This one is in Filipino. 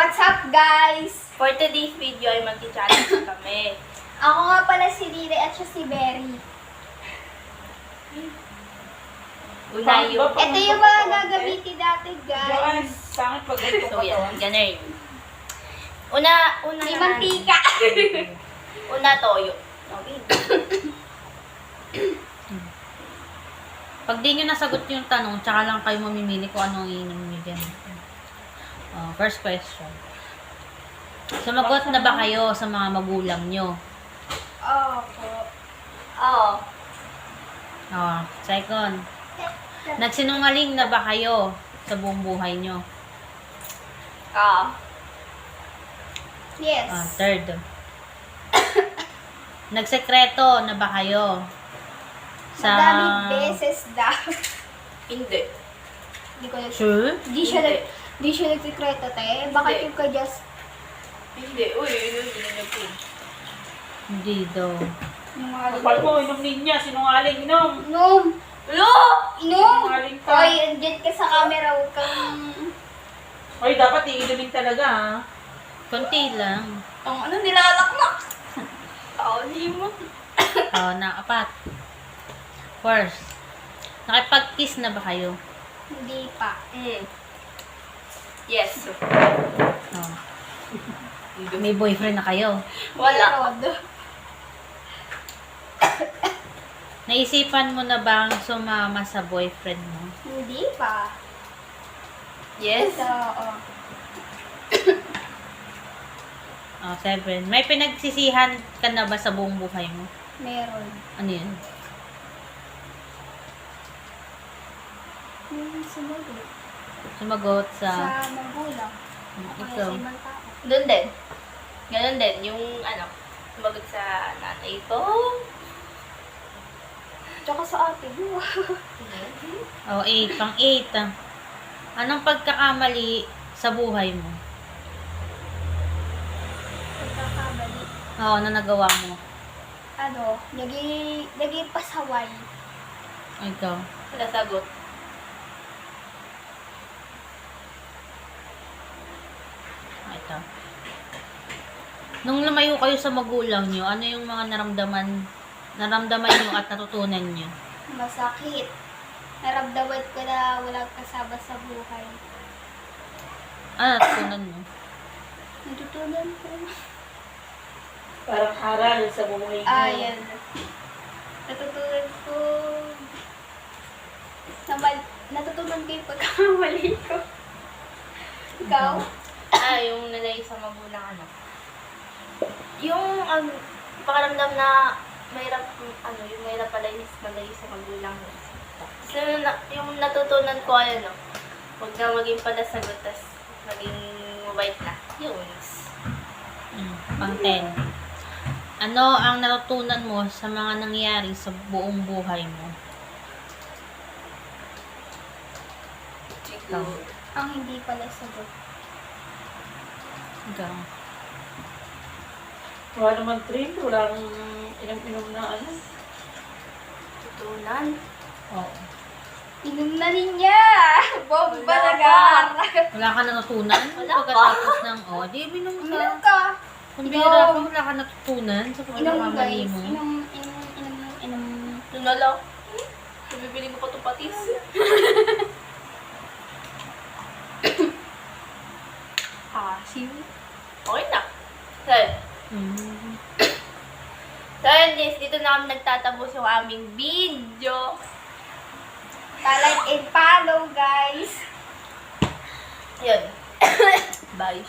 What's up, guys? For today's video ay magti-challenge kami. Ako nga pala si Riri at siya si Berry. Una yung... Ito yung mga gagamitin natin, Diyan, guys. pangit pag ganito So yan, katawan. ganun. Una May naman. mantika. Una toyo. Okay. Pag di nyo nasagot yung tanong, tsaka lang kayo mamimili kung anong iinom nyo dyan. First question. Sumagot na ba kayo sa mga magulang nyo? Opo. Oo. Second. Nagsinungaling na ba kayo sa buong buhay nyo? Oo. Yes. Third. Nagsekreto na ba kayo? Madaming beses daw. Hindi. Hindi ko Sure? Di siya nagsikreto, te. Bakit Hindi. yung ka just Hindi. Uy, yun. Hindi daw. yung mga Kapal mo, inom niya. Sinungaling, inom. Inom! Lo! Inom! Sinungaling ka. Hoy, andyan ka sa camera. Huwag kang... Hoy, dapat iinumin talaga, ha? Konti lang. Ang ano, nilalakmak. Hindi mo. Apat. First. Nakipag-kiss na ba kayo? Hindi pa. Yes. Oh. May boyfriend na kayo? Wala. Meron. Naisipan mo na bang sumama sa boyfriend mo? Hindi pa. Yes. So, oh. 7. May pinagsisihan ka na ba sa buong buhay mo? Meron. Ano yun? Sumagot. Sumagot Sa sa... magulang. Kaya Ikaw. sa ibang tao. Doon din. Ganun din. Yung ano, sumagot sa nanay ko. Tsaka sa ate mo. 8. Pang-8. Anong pagkakamali sa buhay mo? Pagkakamali. Na nagawa mo? Ano, naging pasaway. Ikaw. Wala sagot. Ito. Nung lumayo kayo sa magulang nyo, ano yung mga naramdaman nyo at natutunan nyo? Masakit. Naramdaman ko na walang kasama sa buhay. Ano natutunan mo? Natutunan ko. Parang haral sa buhay mo. Yan. Natutunan ko. Natutunan ko yung pagkakamali ko. Ikaw? Yung nalay sa magulang ano. Yung pakaramdam na mahirap, yung mahirap pala is malay sa magulang. So, yung natutunan ko ay huwag na maging palasagot, tas maging mabait na. Yun. Pang-10. Ano ang natutunan mo sa mga nangyari sa buong buhay mo? Ikaw. Ang hindi pala sagot. Ikaw. Wala naman train. Walang inom-inom na ano. Tutunan. Oo. Inom na niya! Bomba Wala na gar! Wala ka natutunan? Wala Pagkatapos ng, di, minum Inom ka. ka! Kung bira ka, wala ka natutunan sa Inom pagkakamali guys. mo. Inom. Doon na lang. Bibili mo pa itong patis. Okay na. So, yun guys, dito na kami nagtatapos yung aming video. Pa-like and follow, guys! Yun. Bye.